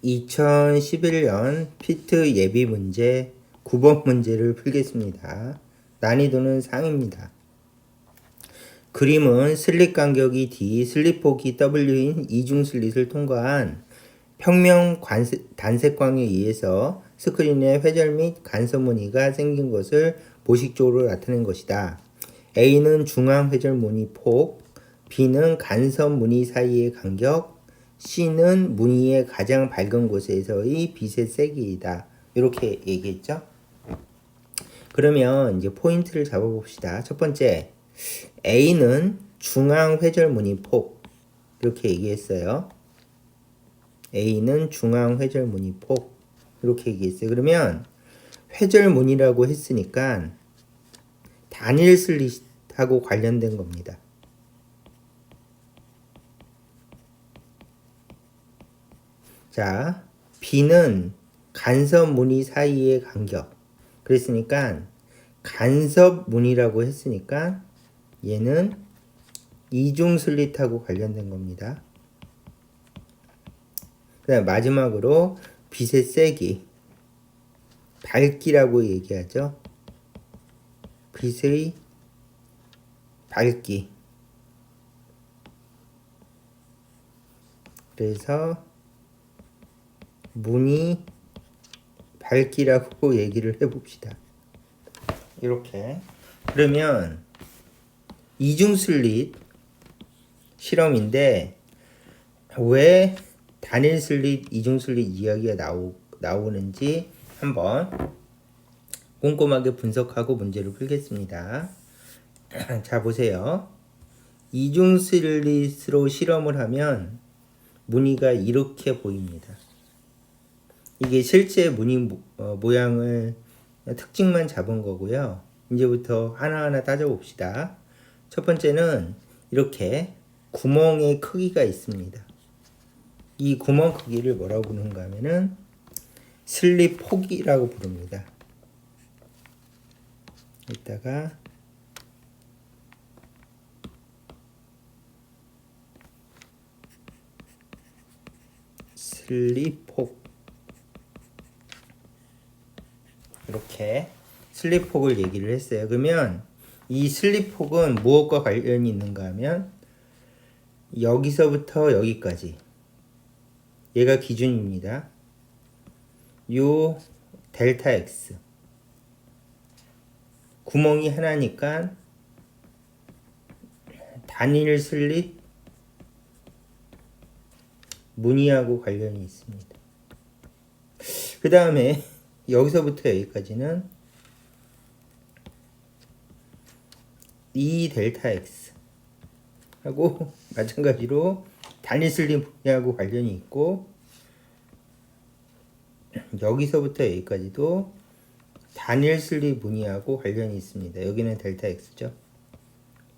2011년 피트 예비 문제 9번 문제를 풀겠습니다. 난이도는 상입니다. 그림은 슬릿 간격이 D, 슬릿폭이 W인 이중 슬릿을 통과한 평면 단색광에 의해서 스크린에 회절 및 간섭 무늬가 생긴 것을 보식적으로 나타낸 것이다. A는 중앙 회절 무늬 폭, B는 간섭 무늬 사이의 간격, C는 무늬의 가장 밝은 곳에서의 빛의 세기이다. 이렇게 얘기했죠. 그러면 이제 포인트를 잡아봅시다. 첫 번째, A는 중앙 회절 무늬 폭, 이렇게 얘기했어요. A는 중앙 회절 무늬 폭, 이렇게 얘기했어요. 그러면 회절 무늬라고 했으니까 단일 슬릿하고 관련된 겁니다. 자, B는 간섭 무늬 사이의 간격. 그랬으니까 간섭 무늬라고 했으니까 얘는 이중 슬릿하고 관련된 겁니다. 그 다음 마지막으로 빛의 세기, 밝기라고 얘기하죠. 빛의 밝기. 그래서 무늬 밝기라고 얘기를 해봅시다. 이렇게. 그러면 이중 슬릿 실험인데 왜 단일 슬릿, 이중 슬릿 이야기가 나오는지 한번 꼼꼼하게 분석하고 문제를 풀겠습니다. 자, 보세요. 이중 슬릿으로 실험을 하면 무늬가 이렇게 보입니다. 이게 실제 무늬 모양을 특징만 잡은 거고요. 이제부터 하나하나 따져봅시다. 첫 번째는 이렇게 구멍의 크기가 있습니다. 이 구멍 크기를 뭐라고 부르는가 하면은 슬릿 폭이라고 부릅니다. 이따가 슬릿 폭, 이렇게 슬릿 폭을 얘기를 했어요. 그러면 이 슬릿 폭은 무엇과 관련이 있는가 하면 여기서부터 여기까지, 얘가 기준입니다. 요 델타 X, 구멍이 하나니까 단일 슬릿 무늬하고 관련이 있습니다. 그 다음에 여기서부터 여기까지는 이 델타 X 하고 마찬가지로 단일 슬릿 무늬하고 관련이 있고, 여기서부터 여기까지도 단일 슬릿 무늬하고 관련이 있습니다. 여기는 델타 X죠.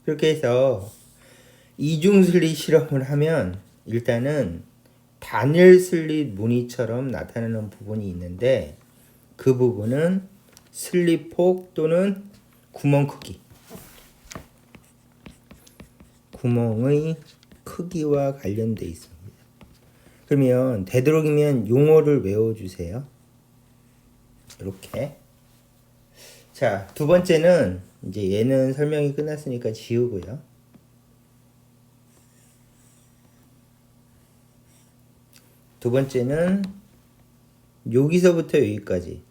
그렇게 해서 이중 슬릿 실험을 하면 일단은 단일 슬릿 무늬처럼 나타나는 부분이 있는데 그 부분은 슬릿 폭 또는 구멍 크기, 구멍의 크기와 관련되어 있습니다. 그러면 되도록이면 용어를 외워주세요. 이렇게. 자, 두 번째는 이제 얘는 설명이 끝났으니까 지우고요. 두 번째는 여기서부터 여기까지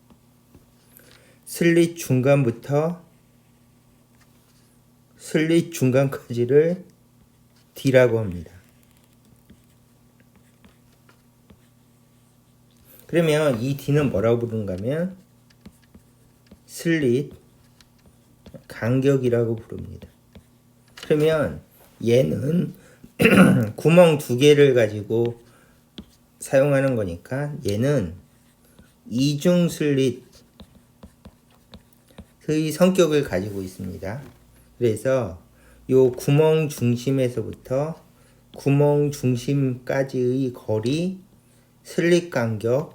슬릿 중간부터 슬릿 중간까지를 D라고 합니다. 그러면 이 D는 뭐라고 부르는가 하면 슬릿 간격이라고 부릅니다. 그러면 얘는 구멍 두 개를 가지고 사용하는 거니까 얘는 이중 슬릿의 성격을 가지고 있습니다. 그래서 요 구멍 중심에서부터 구멍 중심까지의 거리, 슬릿 간격을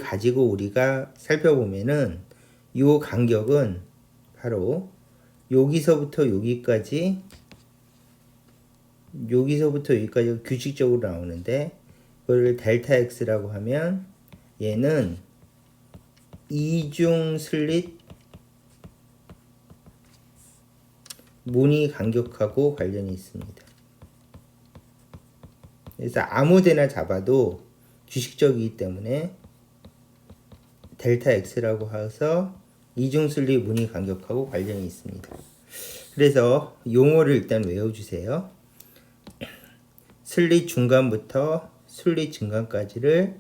가지고 우리가 살펴보면은 요 간격은 바로 여기서부터 여기까지 규칙적으로 나오는데 그걸 델타 X라고 하면 얘는 이중 슬릿 무늬 간격하고 관련이 있습니다. 그래서 아무데나 잡아도 규식적이기 때문에 델타 X라고 해서 이중 슬릿 무늬 간격하고 관련이 있습니다. 그래서 용어를 일단 외워주세요. 슬릿 중간부터 슬릿 중간까지를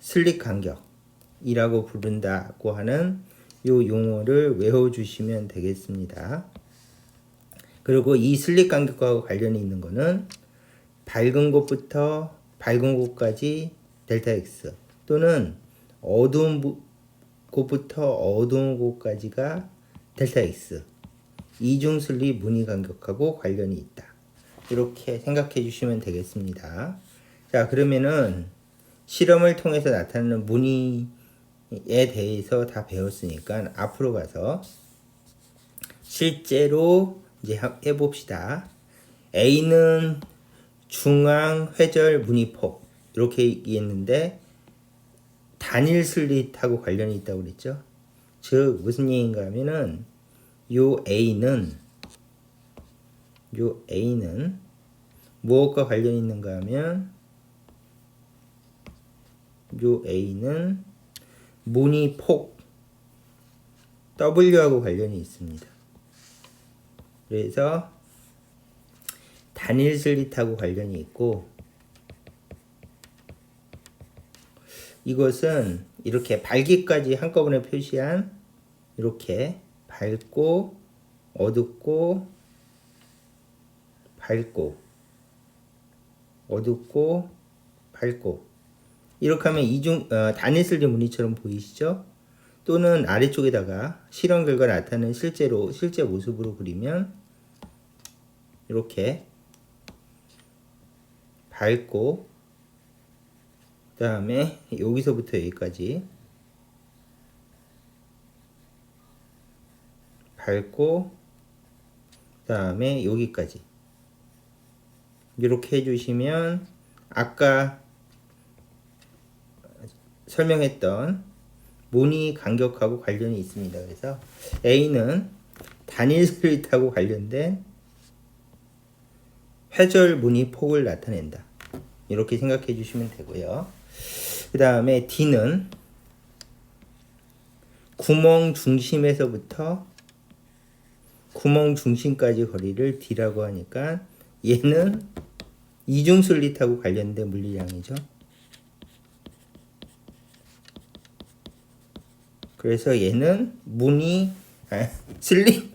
슬릿 간격이라고 부른다고 하는 요 용어를 외워주시면 되겠습니다. 그리고 이 슬릿 간격과 관련이 있는 거는 밝은 곳부터 밝은 곳까지 델타 X 또는 어두운 곳부터 어두운 곳까지가 델타 X 이중 슬릿 무늬 간격하고 관련이 있다. 이렇게 생각해 주시면 되겠습니다. 자, 그러면은 실험을 통해서 나타나는 무늬에 대해서 다 배웠으니까 앞으로 가서 실제로 이제 해봅시다. A는 중앙 회절 무늬폭 이렇게 얘기했는데 단일 슬릿하고 관련이 있다고 그랬죠. 즉 무슨 얘기인가 하면은 요 A는 무엇과 관련이 있는가 하면 요 A는 무늬폭 W하고 관련이 있습니다. 그래서 단일 슬릿하고 관련이 있고 이것은 이렇게 밝기까지 한꺼번에 표시한 이렇게 밝고 어둡고 밝고 어둡고 밝고 이렇게 하면 단일 슬릿 무늬처럼 보이시죠? 또는 아래쪽에다가 실험 결과 나타나는 실제 모습으로 그리면 이렇게 밝고 그 다음에 여기서부터 여기까지 밝고 그 다음에 여기까지 이렇게 해주시면 아까 설명했던 무늬 간격하고 관련이 있습니다. 그래서 A는 단일 슬릿하고 관련된 회절 무늬 폭을 나타낸다. 이렇게 생각해 주시면 되고요. 그 다음에 D는 구멍 중심에서부터 구멍 중심까지 거리를 D라고 하니까 얘는 이중 슬릿하고 관련된 물리량이죠. 그래서 얘는 슬릿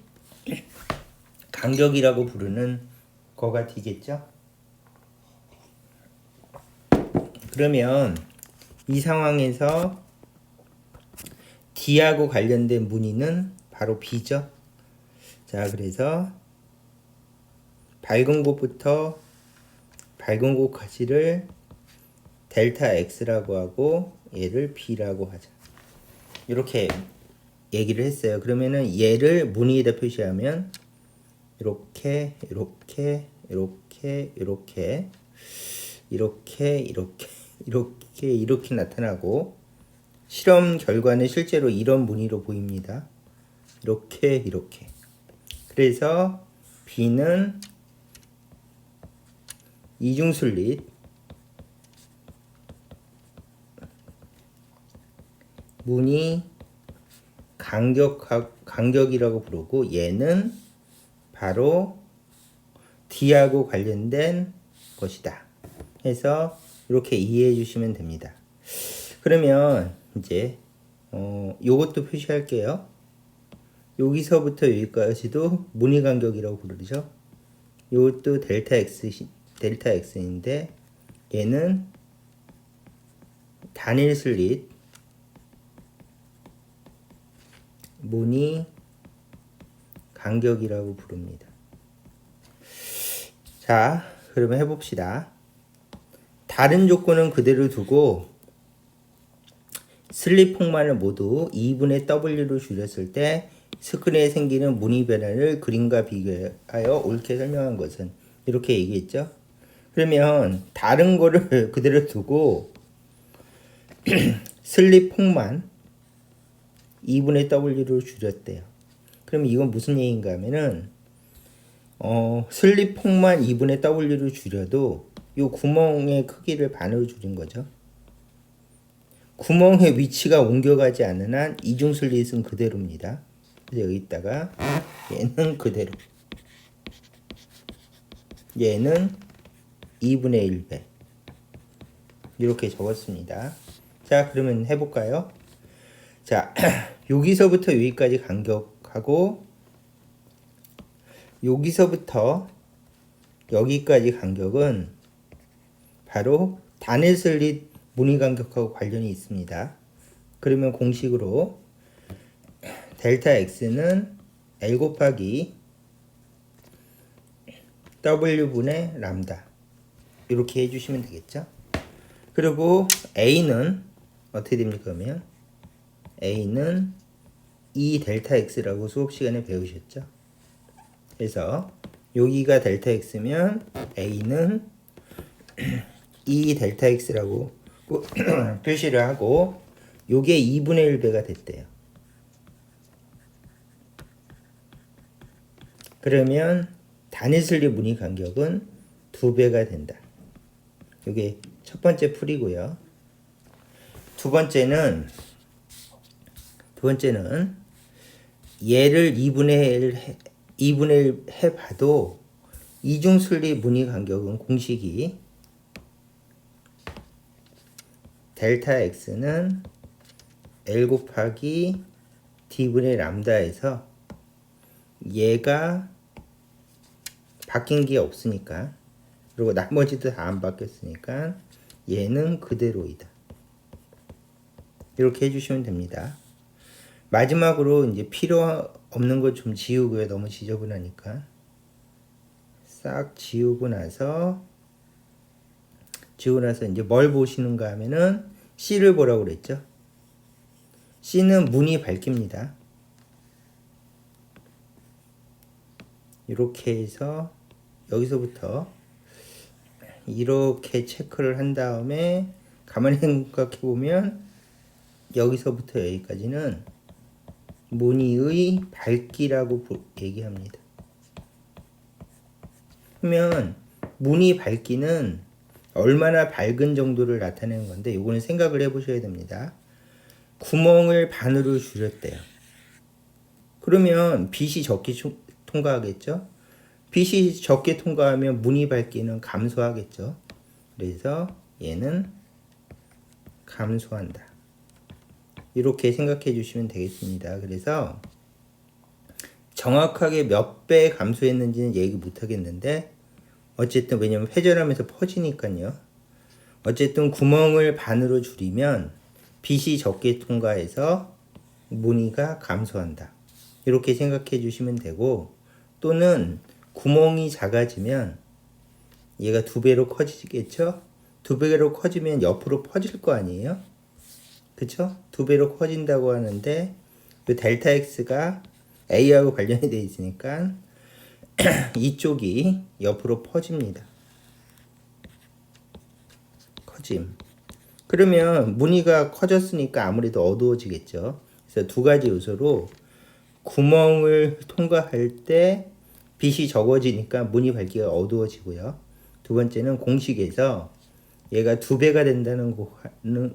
간격이라고 부르는 거가 되겠죠. 그러면 이 상황에서 D하고 관련된 무늬는 바로 B죠. 자, 그래서 밝은 곳부터 밝은 곳까지를 델타 X라고 하고 얘를 B라고 하자. 이렇게 얘기를 했어요. 그러면은 얘를 무늬에다 표시하면 이렇게 이렇게 이렇게 이렇게 이렇게 이렇게 이렇게 이렇게 나타나고 실험 결과는 실제로 이런 무늬로 보입니다. 이렇게 이렇게. 그래서 B는 이중 슬릿 무늬 간격이라고 부르고 얘는 바로 D하고 관련된 것이다. 해서 이렇게 이해해 주시면 됩니다. 그러면 이제 요것도 표시할게요. 여기서부터 여기까지도 무늬 간격이라고 부르죠. 요것도 델타 X인데 얘는 단일 슬릿 무늬 간격이라고 부릅니다. 자, 그러면 해봅시다. 다른 조건은 그대로 두고 슬릿 폭만을 모두 2분의 W로 줄였을 때 스크린에 생기는 무늬 변화를 그림과 비교하여 옳게 설명한 것은 이렇게 얘기했죠. 그러면 다른 거를 그대로 두고 슬립 폭만 2분의 W로 줄였대요. 그럼 이건 무슨 얘기인가 하면은 슬립 폭만 2분의 W로 줄여도 이 구멍의 크기를 반으로 줄인 거죠. 구멍의 위치가 옮겨가지 않는 한 이중 슬릿은 그대로입니다. 그래서 여기다가 얘는 그대로, 얘는 2분의 1배 이렇게 적었습니다. 자, 그러면 해볼까요? 자, 여기서부터 여기까지 간격하고 여기서부터 여기까지 간격은 바로 단일 슬릿 무늬 간격하고 관련이 있습니다. 그러면 공식으로 델타 x는 L 곱하기 W분의 람다 이렇게 해주시면 되겠죠. 그리고 A는 어떻게 됩니까? 그러면 A는 2 델타 x라고 수업 시간에 배우셨죠. 그래서 여기가 델타 x면 A는 2 델타 x라고 표시를 하고 요게 2분의 1배가 됐대요. 그러면 단일 슬립 무늬 간격은 2배가 된다. 요게 첫 번째 풀이고요. 두 번째는 얘를 2분의 1 해봐도 이중 슬립 무늬 간격은 공식이 델타 x는 L 곱하기 D분의 람다에서 얘가 바뀐 게 없으니까, 그리고 나머지도 다 안 바뀌었으니까 얘는 그대로이다. 이렇게 해주시면 됩니다. 마지막으로 이제 필요 없는 거 좀 지우고요. 너무 지저분하니까 싹 지우고 나서 이제 뭘 보시는가 하면은 C를 보라고 그랬죠. C는 무늬 밝기입니다. 이렇게 해서 여기서부터 이렇게 체크를 한 다음에 가만히 생각해 보면 여기서부터 여기까지는 무늬의 밝기라고 얘기합니다. 그러면 무늬 밝기는 얼마나 밝은 정도를 나타내는 건데, 이거는 생각을 해 보셔야 됩니다. 구멍을 반으로 줄였대요. 그러면 빛이 적게 통과하겠죠? 빛이 적게 통과하면 무늬 밝기는 감소하겠죠? 그래서 얘는 감소한다. 이렇게 생각해 주시면 되겠습니다. 그래서 정확하게 몇 배 감소했는지는 얘기 못 하겠는데, 어쨌든 왜냐면 회전하면서 퍼지니까요. 어쨌든 구멍을 반으로 줄이면 빛이 적게 통과해서 무늬가 감소한다. 이렇게 생각해 주시면 되고, 또는 구멍이 작아지면 얘가 2배로 커지겠죠? 2배로 커지면 옆으로 퍼질 거 아니에요? 그쵸? 2배로 커진다고 하는데 이 델타 x가 a하고 관련이 되어 있으니까 이쪽이 옆으로 퍼집니다. 커짐. 그러면 무늬가 커졌으니까 아무래도 어두워지겠죠. 그래서 두 가지 요소로 구멍을 통과할 때 빛이 적어지니까 무늬 밝기가 어두워지고요. 두 번째는 공식에서 얘가 2배가 된다는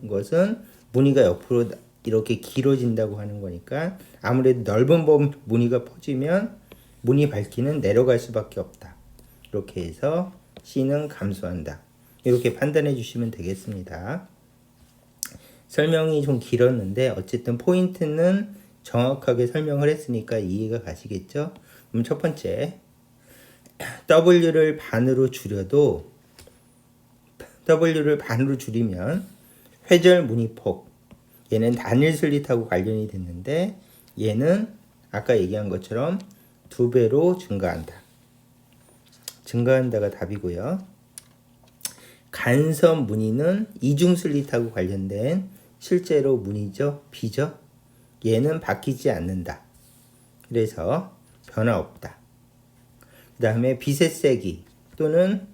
것은 무늬가 옆으로 이렇게 길어진다고 하는 거니까 아무래도 넓은 무늬가 퍼지면 무늬 밝기는 내려갈 수밖에 없다. 이렇게 해서 C는 감소한다. 이렇게 판단해 주시면 되겠습니다. 설명이 좀 길었는데 어쨌든 포인트는 정확하게 설명을 했으니까 이해가 가시겠죠? 그럼 첫 번째, W를 반으로 줄여도 W를 반으로 줄이면 회절 무늬폭, 얘는 단일 슬릿하고 관련이 됐는데 얘는 아까 얘기한 것처럼 2배로 증가한다. 증가한다가 답이고요. 간섭 무늬는 이중 슬릿하고 관련된 실제로 무늬죠. B죠. 얘는 바뀌지 않는다. 그래서 변화 없다. 그 다음에 빛의 세기 또는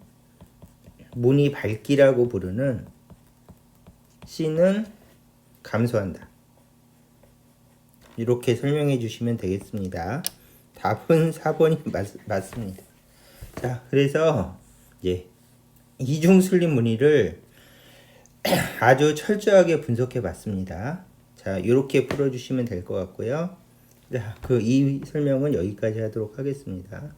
무늬 밝기라고 부르는 C는 감소한다. 이렇게 설명해 주시면 되겠습니다. 답은 4번이 맞습니다. 자, 그래서 이제 이중 슬립 무늬를 아주 철저하게 분석해 봤습니다. 자, 이렇게 풀어 주시면 될 것 같고요. 자, 이 설명은 여기까지 하도록 하겠습니다.